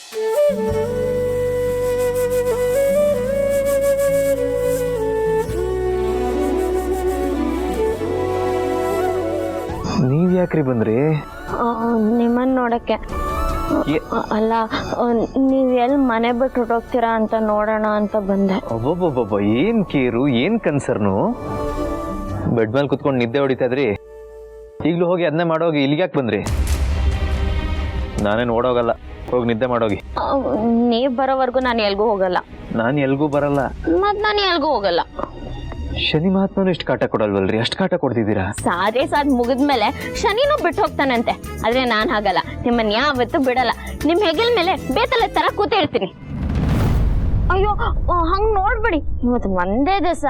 ನೀವ್ ಯಾಕ್ರಿ ಬಂದ್ರಿ? ನಿಮ್ಮನ್ನ ನೋಡಕ್ಕೆ. ಅಲ್ಲ, ನೀವ್ ಎಲ್ಲಿ ಮನೆ ಬಿಟ್ಟು ಹೊರಟೋಗ್ತೀರಾ ಅಂತ ನೋಡೋಣ ಅಂತ ಬಂದೆ. ಒಬ್ಬೊಬ್ಬೊಬ್ಬ, ಏನ್ ಕೇರು, ಏನ್ ಕನ್ಸರ್ನು? ಬೆಡ್ ಮೇಲೆ ಕುತ್ಕೊಂಡು ನಿದ್ದೆ ಹೊಡಿತಾ ಇದ್ರಿ, ಈಗ್ಲೂ ಹೋಗಿ ಅದನ್ನೇ ಮಾಡೋಗಿ. ಇಲ್ಲಿಗೆ ಯಾಕೆ ಬಂದ್ರಿ? ನಾನೇನು ಓಡೋಗಲ್ಲ, ಹೋಗಿ ನಿದ್ದೆ ಮಾಡೋಗಿ. ನೀವ್ ಬರೋವರೆಗೂ ನಾನು ಎಲ್ಗೂ ಹೋಗಲ್ಲ. ನಾನು ಎಲ್ಗೂ ಬರಲ್ಲ. ಮತ್ ನಾನು ಎಲ್ಗೂ ಹೋಗಲ್ಲ. ಶನಿ ಮಹಾತ್ಮನು ಇಷ್ಟು ಕಾಟ ಕೊಡಲ್ವಲ್ರಿ? ಅಷ್ಟು ಕಾಟ ಕೊಡ್ತಿದ್ದೀರಾ? ಸಾದ್ ಮುಗಿದ್ಮೇಲೆ ಶನಿನೂ ಬಿಟ್ಟು ಹೋಗ್ತಾನಂತೆ. ಆದ್ರೆ ನಾನ್ ಹಾಗಲ್ಲ, ನಿಮ್ಮನ್ನ ಯಾವತ್ತೂ ಬಿಡಲ್ಲ. ನಿಮ್ ಹೆಗಲ್ ಮೇಲೆ ಬೇತಲೆ ತರ ಕೂತಿರ್ತೀನಿ. ಅಯ್ಯೋ, ಹಂಗ್ ನೋಡ್ಬಿಡಿ, ಇವತ್ತು ಒಂದೇ ದಿವಸ.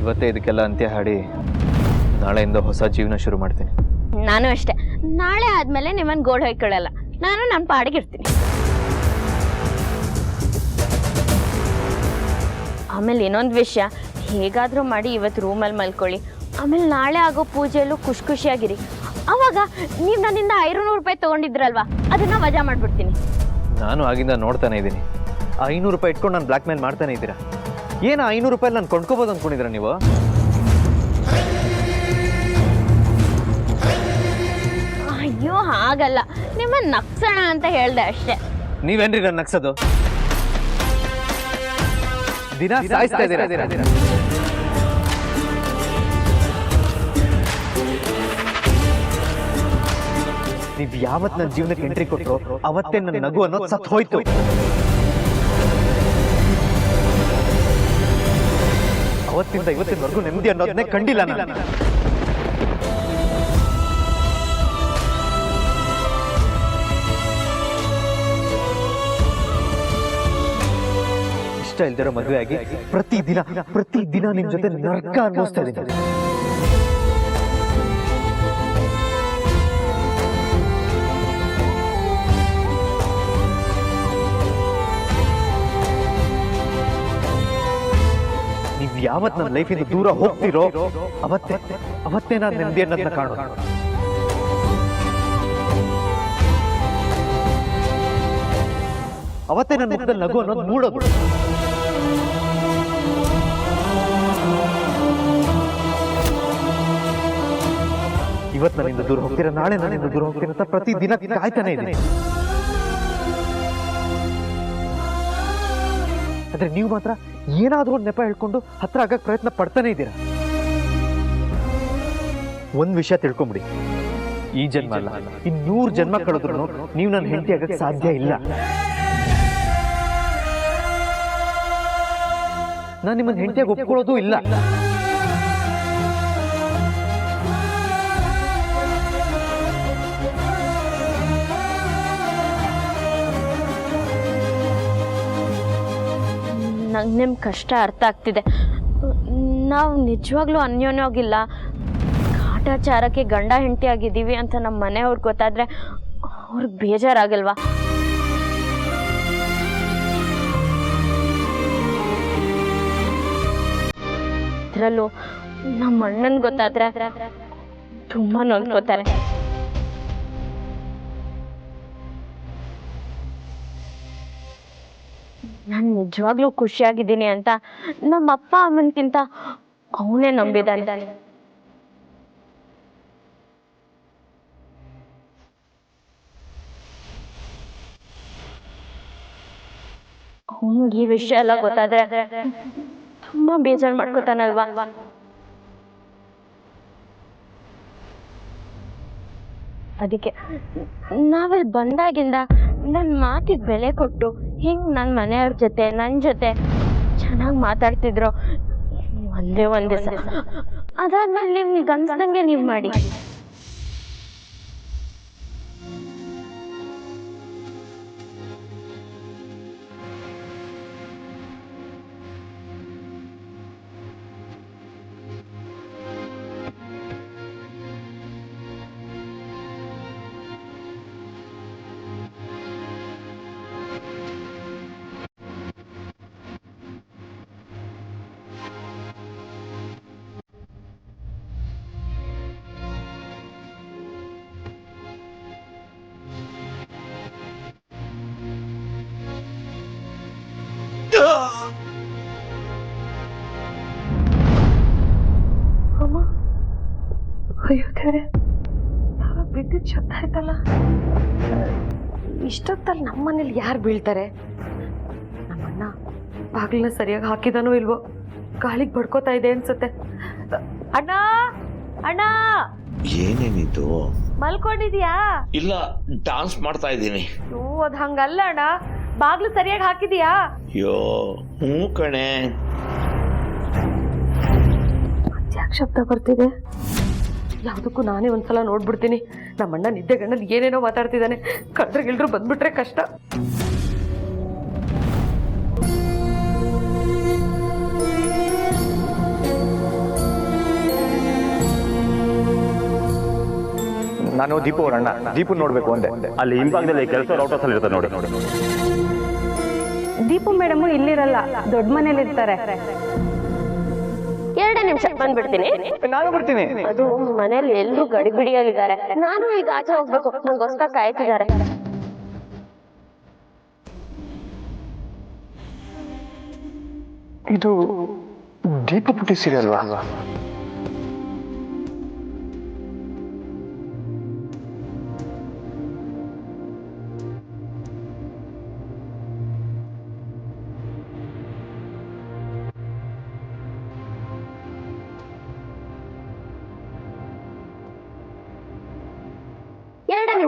ಇವತ್ತೇ ಇದಕ್ಕೆಲ್ಲ ಅಂತ್ಯ ಹಾಡಿ ನಾಳೆಯಿಂದ ಹೊಸ ಜೀವನ ಶುರು ಮಾಡ್ತೀನಿ. ನಾನು ಅಷ್ಟೇ, ನಾಳೆ ಆದ್ಮೇಲೆ ನಿಮ್ಮನ್ನ ಗೋಡ್ ಹೊಯ್ಕೊಳ್ಳಲ್ಲ. ನಾನು ನನ್ನ ಪಾಡಿಗಿರ್ತೀನಿ. ಆಮೇಲೆ ಇನ್ನೊಂದು ವಿಷಯ, ಹೇಗಾದ್ರೂ ಮಾಡಿ ಇವತ್ತು ರೂಮಲ್ಲಿ ಮಲ್ಕೊಳ್ಳಿ. ಆಮೇಲೆ ನಾಳೆ ಆಗೋ ಪೂಜೆಯಲ್ಲೂ ಖುಷಿಯಾಗಿರಿ. ಅವಾಗ ನೀವು ನನ್ನಿಂದ 500 ರೂಪಾಯಿ ತಗೊಂಡಿದ್ರಲ್ವಾ, ಅದನ್ನ ವಜಾ ಮಾಡ್ಬಿಡ್ತೀನಿ. ನಾನು ಆಗಿಂದ ನೋಡ್ತಾನೆ ಇದ್ದೀನಿ. 500 ರೂಪಾಯಿ ಇಟ್ಕೊಂಡು ನಾನು ಬ್ಲ್ಯಾಕ್ ಮೇಲ್ ಮಾಡ್ತಾನೆ ಇದ್ದೀರಾ? ಏನು 500 ರೂಪಾಯಿ ನಾನು ಕೊಂಡ್ಕೋಬೋದು ಅಂದ್ಕೊಂಡಿದ್ರ ನೀವು? ಅಯ್ಯೋ, ಹಾಗಲ್ಲ, ನಿಮ್ಮನ್ನ ನಗ್ಸೋಣ ಅಂತ ಹೇಳ್ದೆ ಅಷ್ಟೇ. ನೀವೇನ್ರಿ ನನ್ನ ನಗ್ಸೋದು? ದಿನ ಸಾಯಿಸ್ತಾ ಇದ್ದೀರಾ. ನೀವ್ ಯಾವತ್ ನನ್ನ ಜೀವನಕ್ಕೆ ಎಂಟ್ರಿ ಕೊಟ್ಟರು ಅವತ್ತೇ ನನ್ನ ನಗು ಅನ್ನೋದು ಸತ್ ಹೋಯ್ತು. ಅವತ್ತಿಂದ ಇವತ್ತಿನವರೆಗೂ ನೆಮ್ಮದಿ ಅನ್ನೋದನ್ನೇ ಕಂಡಿಲ್ಲ ನಾನು. ಇಷ್ಟ ಇಲ್ದಿರೋ ಮದುವೆ ಆಗಿ ಪ್ರತಿದಿನ ನಿಮ್ ಜೊತೆ ನರ್ಕ ಅನ್ಭವಿಸ್ತಾ ಇದ್ದೀನಿ. ನೀವ್ ಯಾವತ್ ನನ್ನ ಲೈಫಿಂದ ದೂರ ಹೋಗ್ತಿರೋ ಅವತ್ತೇ ನಾನು ನೆಮ್ಮದಿ ಅನ್ನೋದನ್ನ ಕಾಣೋದು. ಅವತ್ತೇ ನನ್ನ ಮುಖದಲ್ಲಿ ನಗು ಅನ್ನೋದು ಮೂಡೋದು. ಇವತ್ತು ನನ್ನಿಂದ ದೂರ ಹೋಗ್ತೀರಾ, ನಾಳೆ ನನ್ನಿಂದ ದೂರ ಹೋಗ್ತೀರಾ ಅಂತ ಪ್ರತಿದಿನ ಕಾಯ್ತಾನೆ ಇದೆ. ಆದ್ರೆ ನೀವು ಮಾತ್ರ ಏನಾದ್ರೂ ಒಂದು ನೆಪ ಹೇಳ್ಕೊಂಡು ಹತ್ರ ಆಗಕ್ಕೆ ಪ್ರಯತ್ನ ಪಡ್ತಾನೆ ಇದ್ದೀರಾ. ಒಂದ್ ವಿಷಯ ತಿಳ್ಕೊಂಬಿಡಿ, ಈ ಜನ್ಮ ಅಲ್ಲ, 100 ಜನ್ಮ ಕಳೆದ್ರು ನೀವು ನನ್ನ ಹೆಂಡತಿ ಆಗಕ್ಕೆ ಸಾಧ್ಯ ಇಲ್ಲ. ನಾನು ನಿಮ್ಮನ್ನ ಹೆಂಡತಿಯಾಗಿ ಒಪ್ಕೊಳ್ಳೋದು ಇಲ್ಲ. ನಂಗೆ ನಿಮ್ಮ ಕಷ್ಟ ಅರ್ಥ ಆಗ್ತಿದೆ. ನಾವು ನಿಜವಾಗ್ಲೂ ಅನ್ಯೋನ್ಯವಾಗಿಲ್ಲ, ಕಾಟಾಚಾರಕ್ಕೆ ಗಂಡ ಹೆಂಡತಿ ಆಗಿದ್ದೀವಿ ಅಂತ ನಮ್ಮ ಮನೆಯವ್ರಿಗೆ ಗೊತ್ತಾದ್ರೆ ಅವ್ರಿಗೆ ಬೇಜಾರಾಗಲ್ವಾ? ಇದರಲ್ಲೂ ನಮ್ಮ ಅಣ್ಣನ್ ಗೊತ್ತಾದ್ರೆ ತುಂಬಾ ನೋಡ್ಕೋತಾರೆ. ನಾನು ನಿಜವಾಗ್ಲೂ ಖುಷಿಯಾಗಿದ್ದೀನಿ ಅಂತ ನಮ್ಮ ಅಪ್ಪ ಅಮ್ಮನ್ಕಿಂತ ಅವನೇ ನಂಬಿದ್ದಾನೆ. ಅವನಿಗೆ ಈ ವಿಷಯ ಎಲ್ಲ ಗೊತ್ತಾದ್ರೆ ತುಂಬಾ ಬೇಜಾರು ಮಾಡ್ಕೋತಾನಲ್ವಾ? ಅದಕ್ಕೆ ನಾವಲ್ಲಿ ಬಂದಾಗಿಂದ ನನ್ನ ಮಾತಿಗೆ ಬೆಲೆ ಕೊಟ್ಟು ಹಿಂಗ್ ನನ್ನ ಮನೆಯವ್ರ ಜೊತೆ ನನ್ನ ಜೊತೆ ಚೆನ್ನಾಗಿ ಮಾತಾಡ್ತಿದ್ರು. ಒಂದೇ ದಿವಸ ಅದಾದ್ಮೇಲೆ ನಿಮ್ಗೆ ಅನ್ಸ್ದಂಗೆ ನೀವು ಮಾಡಿ. ಅಮ್ಮ, ಅಯ್ಯೋ ದೇವ್ರೆ, ಯಾವಾಗ ಬಿದ್ದಿದ್ದ ಶಬ್ದ ಆಯ್ತಲ್ಲ. ಇಷ್ಟೊತ್ತಲ್ಲಿ ನಮ್ಮನೇಲಿ ಯಾರು ಬೀಳ್ತಾರೆ? ನಮ್ಮಣ್ಣ ಬಾಗಿಲನ್ನ ಸರಿಯಾಗಿ ಹಾಕಿದಾನೋ ಇಲ್ವೋ, ಗಾಳಿಗೆ ಬಡ್ಕೋತಾ ಇದೆ ಅನ್ಸುತ್ತೆ. ಅಣ್ಣ ಅಣ್ಣ, ಏನೇನಿದು? ಮಲ್ಕೊಂಡಿದ್ಯಾ? ಇಲ್ಲ, ಡಾನ್ಸ್ ಮಾಡ್ತಾ ಇದ್ದೀನಿ. ಅದ್ ಹಂಗಲ್ಲ ಅಣ್ಣ, ಬಾಗ್ಲು ಸರಿಯಾಗಿ ಹಾಕಿದ್ಯಾ? ಅಯ್ಯೋ ಹ್ಞೂ ಕಣೆ. ಯಾಕೆ ಶಬ್ದ ಬರ್ತಿದೆ? ಯಾವುದಕ್ಕೂ ನಾನೇ ಒಂದ್ಸಲ ನೋಡ್ಬಿಡ್ತೀನಿ. ನಮ್ಮಣ್ಣ ನಿದ್ದೆ ಗಣ್ಣಲ್ಲಿ ಏನೇನೋ ಮಾತಾಡ್ತಿದ್ದಾನೆ. ಕಳ್ರಿಗಿಲ್ರು ಬಂದ್ಬಿಟ್ರೆ ಕಷ್ಟ. ನಾನು ದೀಪು ಅವ್ರ ಅಣ್ಣ. ದೀಪು ನೋಡ್ಬೇಕು ಅಂದೆ. ಅಲ್ಲಿ ಹಿಂಭಾಗದಲ್ಲಿ ಕೆಲಸ ಔಟ್ ಅಲ್ಲಿ ಇರ್ತಾರೆ ನೋಡಿ. ದೀಪು ಮೇಡಮ್ ಇಲ್ಲಿರಲ್ಲ, ದೊಡ್ಡ ಮನೇಲಿ ಇರ್ತಾರೆ. 2 ನಿಮಿಷ ಬಂದ್ಬಿಡ್ತೀನಿ. ನಾನು ಬರ್ತೀನಿ. ಅದು ಮನೇಲಿ ಎಲ್ಲರೂ ಗಡಿಬಿಡಿಯಾಗಿದ್ದಾರೆ. ನಾನು ಈಗ ಆಚೆ ಹೋಗ್ಬೇಕು, ನಂಗೋಸ್ಕರ ಕಾಯ್ತಿದ್ದಾರೆ. ಇದು ದೀಪ ಪುಟ್ಟಿ ಸೀರಿಯಲ್ ಅಲ್ವಾ?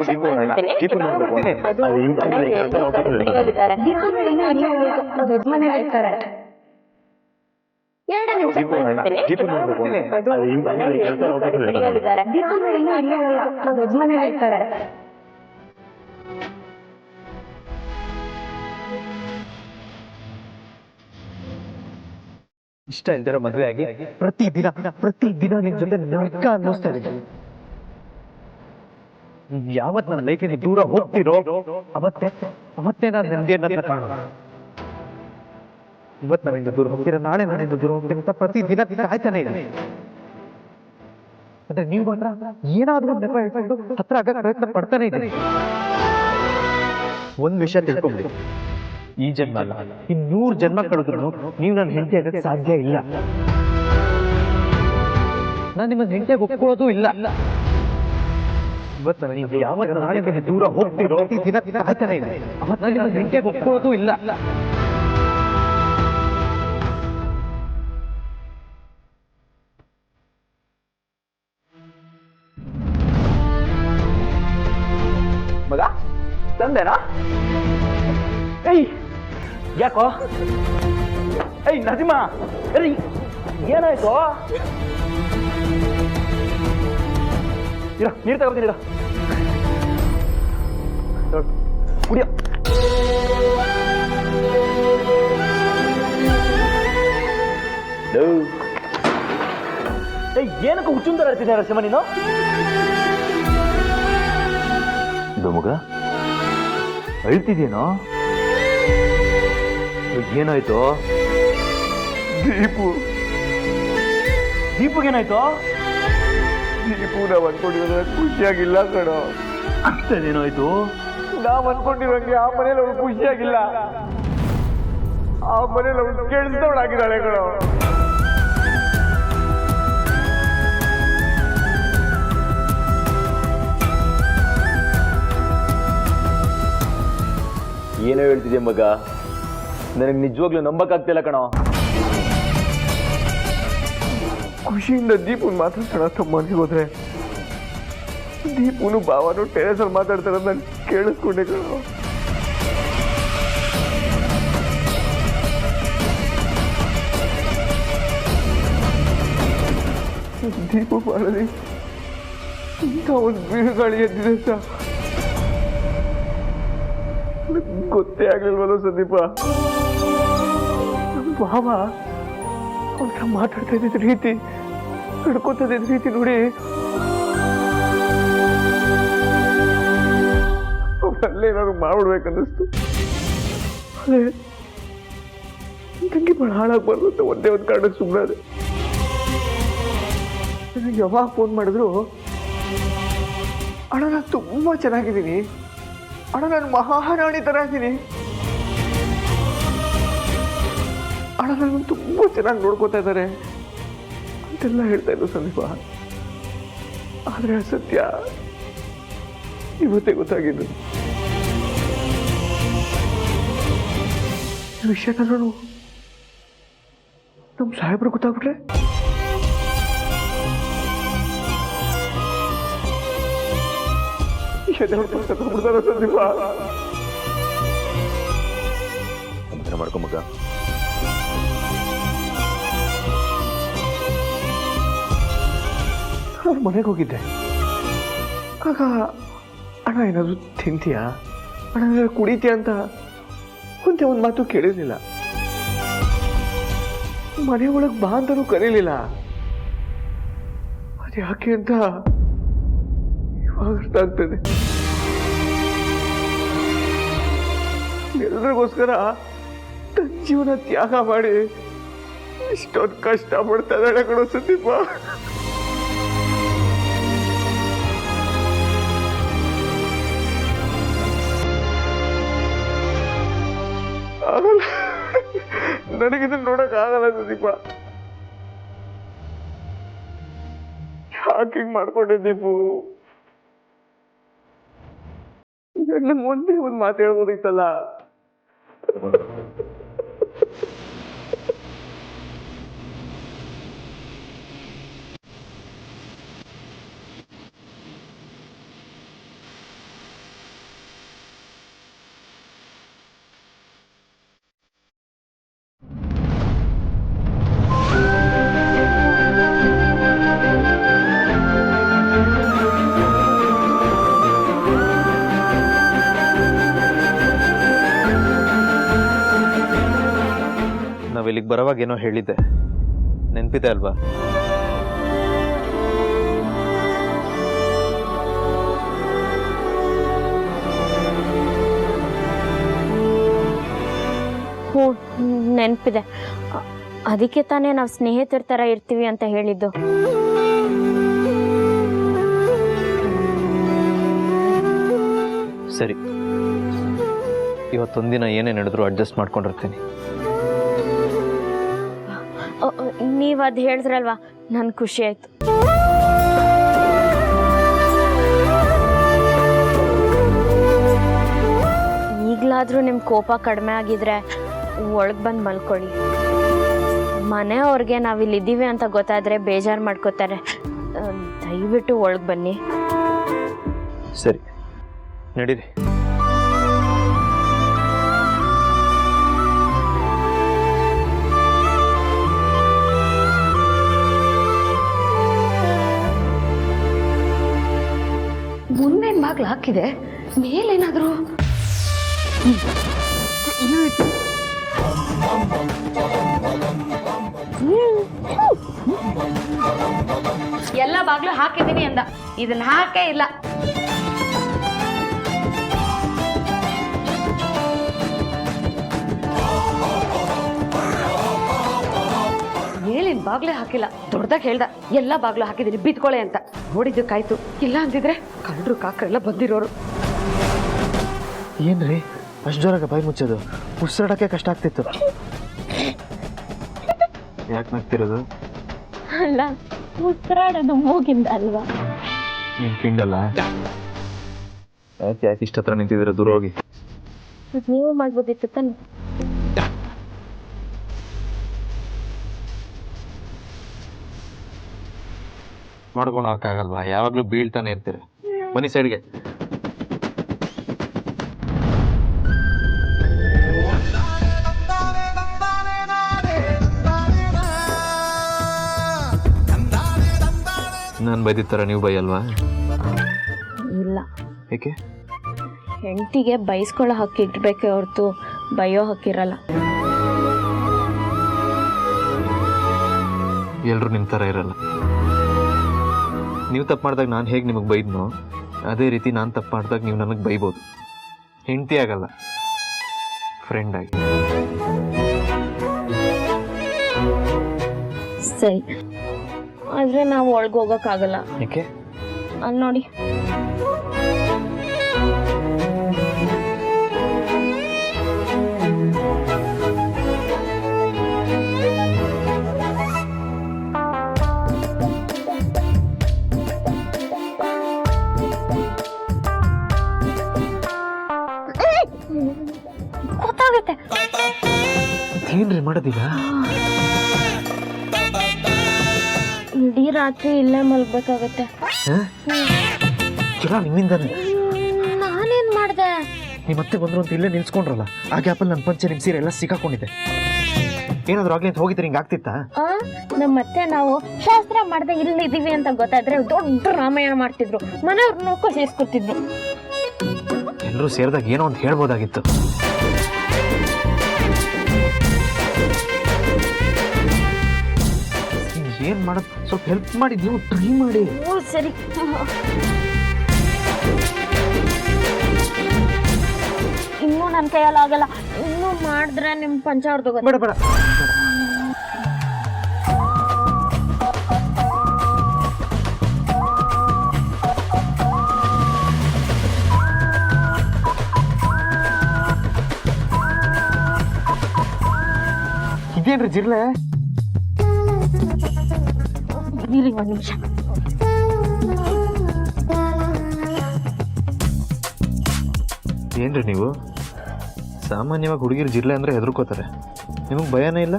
ದೀಪು ನೋಡ್ಬೇಕು ಅಂದೆ. ದೊಡ್ಡ ಮನೇಲಿ ಇರ್ತಾರೆ. ದೀಪು ದೊಡ್ಡ ಮನೇಲಿ ಇರ್ತಾರೆ. ಇಷ್ಟ ಇಲ್ದಿರೋ ಮದುವೆ ಆಗಿ ಪ್ರತಿದಿನ ನಿನ್ ಜೊತೆ ನರ್ಕ ಅನ್ನಿಸ್ತಾ ಇದೆ. ಯಾವತ್ ನನ್ನ ಲೈಫಿನ ದೂರ ಹೋಗ್ತಿರೋ ಅವತ್ತೇ ನಾನು ನೆಮ್ಮದಿಯನ್ನ ಕಾಣೋದು. ಇವತ್ತು ನಾವಿಂದ ದೂರ ಹೋಗ್ತೀರಾ, ನಾಳೆ ನಾನಿಂದ ದೂರ ಹೋಗ್ತೀನಿ ಅಂತ ಪ್ರತಿದಿನ ಕಾಯ್ತಾನೆ ಇದೆ. ಅಂದ್ರೆ ನೀವು ಮಾತ್ರ ಏನಾದ್ರೂ ನೆಪ ಹೇಳ್ಕೊಂಡು ಹತ್ರ ಆಗ ಪ್ರಯತ್ನ ಪಡ್ತಾನೆ ಇದೆ. ಒಂದ್ ವಿಷಯ ತಿಳ್ಕೊಂಡ್ಬಿಡಿ, ಈ ಜನ್ಮ ಅಲ್ಲ, 100 ಜನ್ಮ ಕಳೆದ್ರು ನೀವು ನನ್ನ ಹೆಂಡತಿ ಆಗಕ್ಕೆ ಸಾಧ್ಯ ಇಲ್ಲ. ನಾನು ನಿಮ್ಮ ಹೆಂಡತಿಯಾಗಿ ಒಪ್ಕೊಳ್ಳೋದು ಇಲ್ಲ. ಇವತ್ತು ನೀವು ಯಾವ ನಾಳೆ ದೂರ ಹೋಗ್ತಿರೋ ದಿನ ಕಾಯ್ತಾನೆ ಇದೆ. ಅವತ್ತು ನಾನು ನಿಮ್ಮ ಹೆಂಡತಿಯಾಗಿ ಒಪ್ಕೊಳ್ಳೋದು ಇಲ್ಲ. ಮಗ ತಂದೆನಾ? ಏಯ್ ಯಾಕೋ? ಏಯ್ ನರಸಿಂಹ, ಏನಾಯ್ತು? ಇರ, ನೀರು ತಗೋತೀನಿ. ಇರ, ಕುಡಿಯೋ. ಏನಕ್ಕೆ ಹುಚ್ಚುಂತರ ಇರ್ತಿದ್ದೆ ನರಸಿಂಹ ನೀನು? ಮಗ ಅಳ್ತಿದ್ಯೇನೋ? ಏನಾಯ್ತು? ದೀಪುಗೇನಾಯ್ತು? ದೀಪು ನಾವ್ ಅನ್ಕೊಂಡಿರೋ ಖುಷಿಯಾಗಿಲ್ಲ ಕಣೋ. ಅಷ್ಟೇನೇನಾಯ್ತು? ನಾವ್ ಅನ್ಕೊಂಡಿರೋಂಗೆ ಆ ಮನೇಲಿ ಅವಳು ಖುಷಿಯಾಗಿಲ್ಲ. ಆ ಮನೇಲಿ ಅವಳು ಕೇಳಿಸ್ದವಳಾಗಿದ್ದಾಳೆ ಕಣೋ. ಏನೋ ಹೇಳ್ತಿದ್ದೆ ಮಗ, ನನಗೆ ನಿಜವಾಗ್ಲೂ ನಂಬಕ್ಕಾಗ್ತಿಲ್ಲ ಕಣೋ. ಖುಷಿಯಿಂದ ದೀಪನ್ ಮಾತಾಡ್ತಾಳ ತಮ್ಮ ಮನೆಗೆ ಹೋದ್ರೆ ದೀಪನು ಭಾವನು ಟೆರೇಸಲ್ಲಿ ಮಾತಾಡ್ತಾರ ನಾನು ಕೇಳಿಸ್ಕೊಂಡೆ ಕಣೋ. ದೀಪು ಮಾಡಲಿ ಇಂಥ ಒಂದು ಬಿರುಗಾಳಿ ಎದ್ದಿದೆ ಅಂತ ಗೊತ್ತೇ ಆಗ್ಲಿಲ್ವಲ್ಲ ಸಂದೀಪ. ನಮ್ಮ ಭಾವ ಅವ್ರ ಮಾತಾಡ್ತಾ ಇದ್ದಿದ್ದ ರೀತಿ, ಹಿಡ್ಕೊತಾ ಇದ್ದ ರೀತಿ ನೋಡಿ ಅಲ್ಲೇ ಏನಾದ್ರು ಮಾಡ್ಬಿಡ್ಬೇಕನ್ನಿಸ್ತು. ಅದೇ ತಂಗಿ ಭಾಳ ಹಾಳಾಗ್ಬಾರ್ದು ಅಂತ ಒಂದೇ ಒಂದು ಕಾರಣಕ್ಕೆ ಸುಮ್ಮನೆ. ನನಗೆ ಯಾವಾಗ ಫೋನ್ ಮಾಡಿದ್ರು, ಅಣ್ಣ ನಾನು ತುಂಬಾ ಚೆನ್ನಾಗಿದ್ದೀನಿ, ಅಣ್ಣ ನಾನು ಮಹಾರಾಣಿ ತರ ಇದ್ದೀನಿ, ಅಣ್ಣ ನನ್ನ ತುಂಬ ಚೆನ್ನಾಗಿ ನೋಡ್ಕೋತಾ ಇದ್ದಾರೆ ಅಂತೆಲ್ಲ ಹೇಳ್ತಾ ಇದ್ರು ಸಂದೀಪ. ಆದರೆ ಸತ್ಯ ಇವತ್ತೇ ಗೊತ್ತಾಗಿದ್ದು. ಈ ವಿಷಯನ ನೋಡು ನಮ್ಮ ಸಾಹೇಬ್ರು ಗೊತ್ತಾಗ್ಬಿಟ್ರೆ ಸಂದೀಪ. ಸಮಾಧಾನ ಮಾಡ್ಕೊ ಮಗ. ಅವ್ರ ಮನೆಗೆ ಹೋಗಿದ್ದೆ. ಆಗ ಅಣ್ಣ ಏನಾದ್ರು ತಿಂತೀಯಾ, ಅಣ್ಣ ಏನಾದ್ರು ಕುಡಿತೀಯ ಅಂತ ಒಂದೇ ಒಂದು ಮಾತು ಕೇಳಿರ್ಲಿಲ್ಲ. ಮನೆ ಒಳಗೆ ಬಾ ಅಂತಲೂ ಕರೀಲಿಲ್ಲ. ಅದು ಯಾಕೆ ಅಂತ ಇವಾಗ ಅರ್ಥ ಆಗ್ತದೆ. ಎಲ್ರಿಗೋಸ್ಕರ ತನ್ನ ಜೀವನ ತ್ಯಾಗ ಮಾಡಿ ಇಷ್ಟೊಂದು ಕಷ್ಟ ಪಡ್ತಾ ಇದ್ದಾಳೆ ಕಣೋ ಸಂದೀಪ. ಆಗಲ್ಲ, ನನಗಿದನ್ನು ನೋಡಕ್ ಆಗಲ್ಲ ಸಂದೀಪ. ಯಾಕೆ ಹಿಂಗ್ ಮಾಡ್ಕೊಂಡೆ ದೀಪು? ನನ್ನ ಒಂದೇ ಒಂದು ಮಾತು ಹೇಳ್ಬೋದಿತ್ತಲ್ಲ. ನಾವು ಇಲ್ಲಿಗೆ ಬರೋವಾಗ ಏನೋ ಹೇಳಿದ್ದೆ, ನೆನಪಿದೆ ಅಲ್ವಾ? ಹ್ಞೂ, ನೆನಪಿದೆ. ಅದಕ್ಕೆ ತಾನೇ ನಾವು ಸ್ನೇಹಿತರ ಥರ ಇರ್ತೀವಿ ಅಂತ ಹೇಳಿದ್ದು. ಸರಿ, ಇವತ್ತೊಂದಿನ ಏನೇ ನಡೆದ್ರು ಅಡ್ಜಸ್ಟ್ ಮಾಡ್ಕೊಂಡಿರ್ತೀನಿ. ನೀವು ಅದು ಹೇಳಿದ್ರಲ್ವಾ, ನನ್ಗೆ ಖುಷಿ ಆಯ್ತು. ಈಗಲಾದರೂ ನಿಮ್ಮ ಕೋಪ ಕಡಿಮೆ ಆಗಿದ್ರೆ ಒಳಗೆ ಬಂದು ಮಲ್ಕೊಳ್ಳಿ. ಮನೆಯವ್ರಿಗೆ ನಾವಿಲ್ಲಿದ್ದೀವಿ ಅಂತ ಗೊತ್ತಾದರೆ ಬೇಜಾರು ಮಾಡ್ಕೋತಾರೆ. ದಯವಿಟ್ಟು ಒಳಗೆ ಬನ್ನಿ. ಸರಿ, ನಡೀರಿ. ಮುಂದೇನ್ ಬಾಗ್ಲು ಹಾಕಿದೆ, ಮೇಲೇನಾದ್ರು ಎಲ್ಲ ಬಾಗ್ಲು ಹಾಕಿದೀನಿ ಅಂದ, ಇದನ್ನ ಹಾಕೇ ಇಲ್ಲ. ಮೇಲಿನ ಬಾಗ್ಲೇ ಹಾಕಿಲ್ಲ, ದೊಡ್ಡದಾಗಿ ಹೇಳ್ದ ಎಲ್ಲ ಬಾಗ್ಲು ಹಾಕಿದೀನಿ ಬಿತ್ಕೊಳೆ ಅಂತ. ನೋಡಿದ್ದಕ್ಕಾಯ್ತು, ಇಲ್ಲ ಅಂದಿದ್ರೆ ಕಳ್ಳರು ಕಾಕರೆಲ್ಲ ಬಂದಿರೋರು. ಏನ್ರಿ ಅಷ್ಟು ಜೋರಾಗ ಬಾಯಿ ಮುಚ್ಚೋದು? ಉಸಿರಾಡಕ್ಕೆ ಕಷ್ಟ ಆಗ್ತಿತ್ತು. ಯಾಕೆ ನಗ್ತಿರೋದು? ಅಲ್ಲ, ಉಸಿರಾಡೋದು ಮೂಗಿಂದ ಅಲ್ವಾ? ನೀನು ಪಿಂಡಲ್ಲ. ಯಾಕೆ ಇಷ್ಟ ಹತ್ರ ನಿಂತಿದ್ದೀರ? ದೂರ ಹೋಗಿ. ನೀವು ಮಾಡ್ಬೋದಿತ್ತು ತಾನೆ. ಮಾಡ್ಕೊಂಡು ಹೋಗಕ್ಕಾಗಲ್ವಾ? ಯಾವಾಗಲೂ ಬೀಳ್ತಾನೆ ಇರ್ತೀರ. ಬನ್ನಿ ಸೈಡ್ಗೆ. ನಾನು ಬೈದಿದ್ದ ಥರ ನೀವು ಬೈಯಲ್ವಾ? ಇಲ್ಲ, ಏಕೆ? ಹೆಂಡತಿಗೆ ಬೈಸ್ಕೊಳ್ಳೋ ಹಕ್ಕು ಇಟ್ಬೇಕೆ ಹೊರತು ಬೈಯೋ ಹಕ್ಕಿರಲ್ಲ. ಎಲ್ಲರೂ ನಿಮ್ಮ ಥರ ಇರಲ್ಲ. ನೀವು ತಪ್ಪು ಮಾಡಿದಾಗ ನಾನು ಹೇಗೆ ನಿಮಗೆ ಬೈದ್ನೋ ಅದೇ ರೀತಿ ನಾನು ತಪ್ಪು ಮಾಡಿದಾಗ ನೀವು ನನಗೆ ಬೈಬೋದು. ಹೆಂಡತಿ ಆಗಲ್ಲ, ಫ್ರೆಂಡ್ ಆಗಿ. ಸರಿ, ಆದರೆ ನಾವು ಒಳಗೆ ಹೋಗೋಕ್ಕಾಗಲ್ಲ. ಏಕೆ? ಅಲ್ಲಿ ನೋಡಿ. ಗೊತ್ತಾಗುತ್ತೆ. ಏನ್ರಿ ಮಾಡೋದೀಗ? ಇಡೀ ರಾತ್ರಿ ಇಲ್ಲೇ ಮಲ್ಬೇಕಾಗತ್ತೆ. ಚಲೋ ನಿಮ್ಮಿಂದಾನೆ. ನಾನೇನ್ ಮಾಡ್ದೆ? ನೀವು ಮತ್ತೆ ಬಂದ್ರು ಅಂತ ಇಲ್ಲೇ ನಿಲ್ಸ್ಕೊಂಡ್ರಲ್ಲ, ಆ ಗ್ಯಾಪಲ್ಲಿ ನನ್ನ ಪಂಚೆ ನಿಮ್ಮ ಸೀರೆ ಎಲ್ಲ ಸಿಕ್ಕಾಕೊಂಡಿದೆ. ಏನಾದ್ರು ಆಗ್ಲಿ ಅಂತ ಹೋಗಿದ್ರೆ ಹಿಂಗೆ ಆಗ್ತಿತ್ತಾ? ಮತ್ತೆ ನಾವು ಶಾಸ್ತ್ರ ಮಾಡದೆ ಇಲ್ಲಿದ್ದೀವಿ ಅಂತ ಗೊತ್ತಾದ್ರೆ ದೊಡ್ಡ ರಾಮಾಯಣ ಮಾಡ್ತಿದ್ರು, ಮನೆಯವ್ರ ನೋಡ್ಕೊ ಸೇರಿಸ್ಕೊತಿದ್ರು. ಎಲ್ಲರೂ ಸೇರಿದಾಗ ಏನೋ ಅಂತ ಹೇಳ್ಬೋದಾಗಿತ್ತು. ಏನ್ ಮಾಡೋದು? ಸ್ವಲ್ಪ ಹೆಲ್ಪ್ ಮಾಡಿ, ನೀವು ಟ್ರೈ ಮಾಡಿ. ಓ ಸರಿ. ಇನ್ನೂ ನನ್ನ ಕೈಯಲ್ಲಿ ಆಗಲ್ಲ. ಇನ್ನೂ ಮಾಡಿದ್ರೆ ನಿಮ್ ಪಂಚಾವ್ರದ್ದು ಬೇಡ ಬೇಡ. ಇದೇನ್ರಿ ಜಿರ್ಲೆ? ಇರಿ ಒಂದ್ ನಿಮಿಷ. ಏನ್ರಿ ನೀವು ಸಾಮಾನ್ಯವಾಗಿ ಹುಡುಗಿರು ಜಿರ್ಲೆ ಅಂದ್ರೆ ಹೆದರ್ಕೋತಾರೆ, ನಿಮಗೆ ಭಯನೇ ಇಲ್ಲ?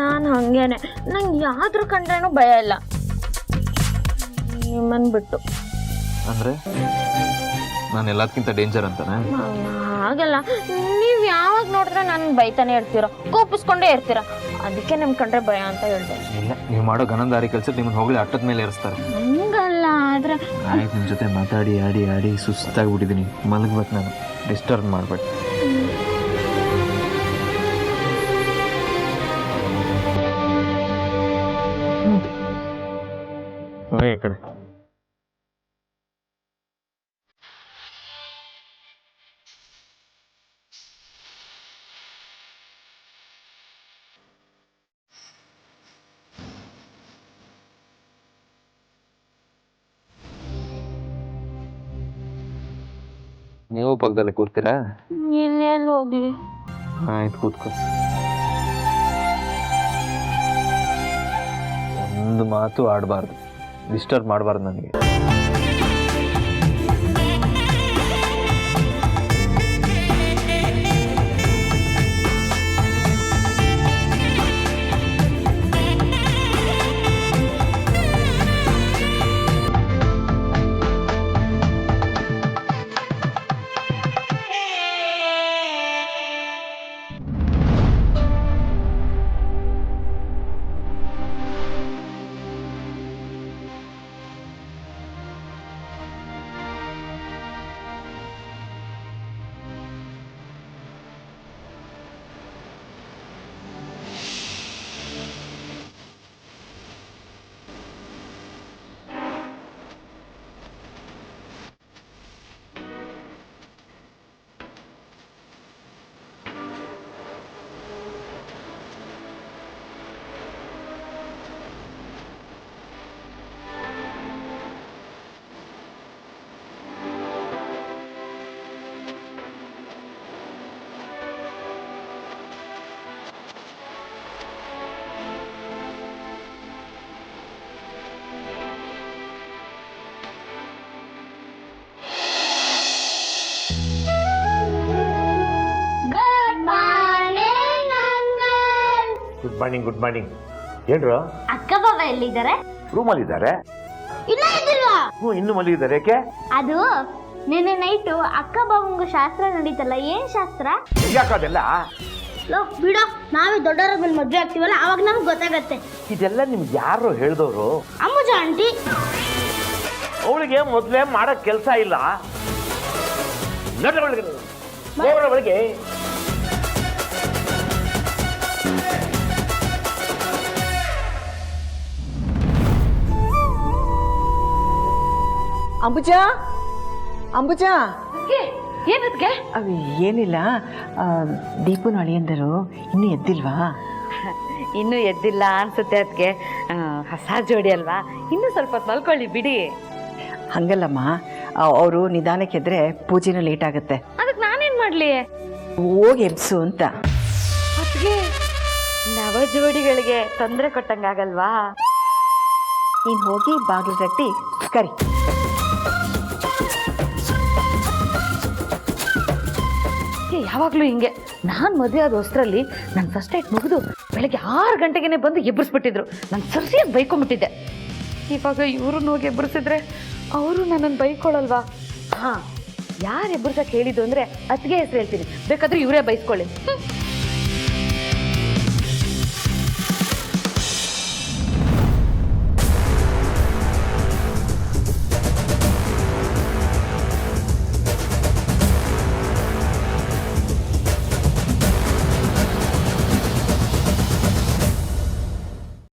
ನಾನು ಹಂಗೇನೆ, ನಂಗೆ ಯಾವ್ದ್ರ ಕಂಡ್ರೇನು ಭಯ ಇಲ್ಲ, ನಿಮ್ಮನ್ ಬಿಟ್ಟು. ಅಂದ್ರೆ ನಾನು ಎಲ್ಲದಕ್ಕಿಂತ ಡೇಂಜರ್ ಅಂತಾನೆ? ಹಾಗಲ್ಲ, ನೀವ್ ಯಾವಾಗ ನೋಡಿದ್ರೆ ನಾನು ಬೈತಾನೆ ಇರ್ತೀರ, ಕೋಪಿಸ್ಕೊಂಡೇ ಇರ್ತೀರ, ಅದಕ್ಕೆ ನಿಮ್ ಕಂಡ್ರೆ ಭಯ ಅಂತ ಹೇಳ್ದೆ. ಇಲ್ಲ, ನೀವು ಮಾಡೋ ಗನಂದಾರಿ ಕೆಲ್ಸಕ್ಕೆ ನಿಮ್ಮನ್ನ ಹೋಗ್ಲಿ ಅಟ್ಟದ ಮೇಲೆ ಇರಿಸ್ತಾರೆ. ಹಂಗಲ್ಲ, ಆದ್ರೆ ಆಯ್ತು, ನಿಮ್ಮ ಜೊತೆ ಮಾತಾಡಿ ಆಡಿ ಆಡಿ ಸುಸ್ತಾಗ್ಬಿಟ್ಟಿದ್ದೀನಿ, ಮಲಗ್ಬೇಕು ನಾನು, ಡಿಸ್ಟರ್ಬ್ ಮಾಡ್ಬೇಡಿ. ಈ ಕಡೆ ನೀವು ಪಕ್ಕದಲ್ಲಿ ಕೂರ್ತೀರಾ? ಇನ್ನೆಲ್ಲಿ ಹೋಗ್ಲಿ? ಆಯ್ತು, ಕೂತ್ಕೊ. ಒಂದು ಮಾತು ಆಡಬಾರ್ದು, ಡಿಸ್ಟರ್ಬ್ ಮಾಡಬಾರ್ದು ನನಗೆ. Good morning. ಏನ್ರ ಅಕ್ಕ ಬಾಬಾ ಎಲ್ಲಿದ್ದಾರೆ? ರೂಮಲ್ಲಿ ಇದ್ದಾರೆ? ಇಲ್ಲ ಇದ್ದಿಲ್ವಾ? ಇನ್ನು ಮಲಗಿದ್ದಾರೆ. ಯಾಕೆ? ಅದು ನಿನ್ನೆ ನೈಟು ಅಕ್ಕ ಬಾಬಂಗು ಶಾಸ್ತ್ರ ನಡೀತಲ್ಲ, ಏನ್ ಶಾಸ್ತ್ರ? ಯಾಕದೆಲ್ಲ ಬಿಡೋ, ನಾವೇ ದೊಡ್ಡವ್ರ ಮೇಲೆ ಮದ್ವೆ ಆಗ್ತೀವಲ್ಲ, ಅವಾಗ ನಮ್ಗೆ ಗೊತ್ತಾಗತ್ತೆ. ಇದೆಲ್ಲ ನಿಮ್ಗೆ ಯಾರು ಹೇಳ್ದವ್ರು? ಅಮ್ಮುಜ ಆಂಟಿ. ಅವಳಿಗೆ ಮೊದ್ಲೇ ಮಾಡಕ್ ಕೆಲಸ ಇಲ್ಲ. ನಟ ಒಳಗೆ ಅಂಬುಜಾ, ಅಂಬುಜಾ. ಏನದ್ಗೆ? ಏನಿಲ್ಲ, ದೀಪನ ಅಳಿಯಂದರು ಇನ್ನೂ ಎದ್ದಿಲ್ವಾ? ಇನ್ನೂ ಎದ್ದಿಲ್ಲ ಅನ್ಸುತ್ತೆ. ಅದಕ್ಕೆ ಹೊಸ ಜೋಡಿ ಅಲ್ವಾ, ಇನ್ನೂ ಸ್ವಲ್ಪ ಹೊತ್ತು ಮಲ್ಕೊಳ್ಳಿ ಬಿಡಿ. ಹಂಗಲ್ಲಮ್ಮ, ಅವರು ನಿಧಾನಕ್ಕೆ ಎದ್ರೆ ಪೂಜೆನೂ ಲೇಟ್ ಆಗುತ್ತೆ. ಅದಕ್ಕೆ ನಾನೇನ್ ಮಾಡ್ಲಿ? ಹೋಗಿ ಎಬ್ಸು ಅಂತ. ಅದಕ್ಕೆ ನವ ಜೋಡಿಗಳಿಗೆ ತೊಂದರೆ ಕೊಟ್ಟಂಗಾಗಲ್ವಾ? ನೀನು ಹೋಗಿ ಬಾಗಿಲು ತಟ್ಟಿ ಕರಿ. ಪೂಜೆ ಯಾವಾಗಲೂ ಹಿಂಗೆ. ನಾನು ಮದುವೆ ಆದ ಹೊಸರಲ್ಲಿ ನನ್ನ ಫಸ್ಟ್ ನೈಟ್ ಮುಗಿದು ಬೆಳಗ್ಗೆ 6 ಗಂಟೆಗೆ ಬಂದು ಎಬ್ಬರಿಸ್ಬಿಟ್ಟಿದ್ರು. ನಾನು ಸರಿಯಾಗಿ ಬೈಕೊಂಬಿಟ್ಟಿದ್ದೆ. ಇವಾಗ ಇವ್ರನ್ನ ಹೋಗಿ ಎಬ್ಬರಿಸಿದ್ರೆ ಅವರು ನನ್ನನ್ನು ಬೈಕೊಳ್ಳಲ್ವಾ? ಹಾಂ, ಯಾರು ಎಬ್ಬರ್ಸಕ್ಕೆ ಹೇಳಿದ್ದು ಅಂದರೆ ಅತ್ತಿಗೆ ಹೆಸರು ಹೇಳ್ತೀನಿ, ಬೇಕಾದ್ರೆ ಇವರೇ ಬೈಸ್ಕೊಳ್ಳಿ.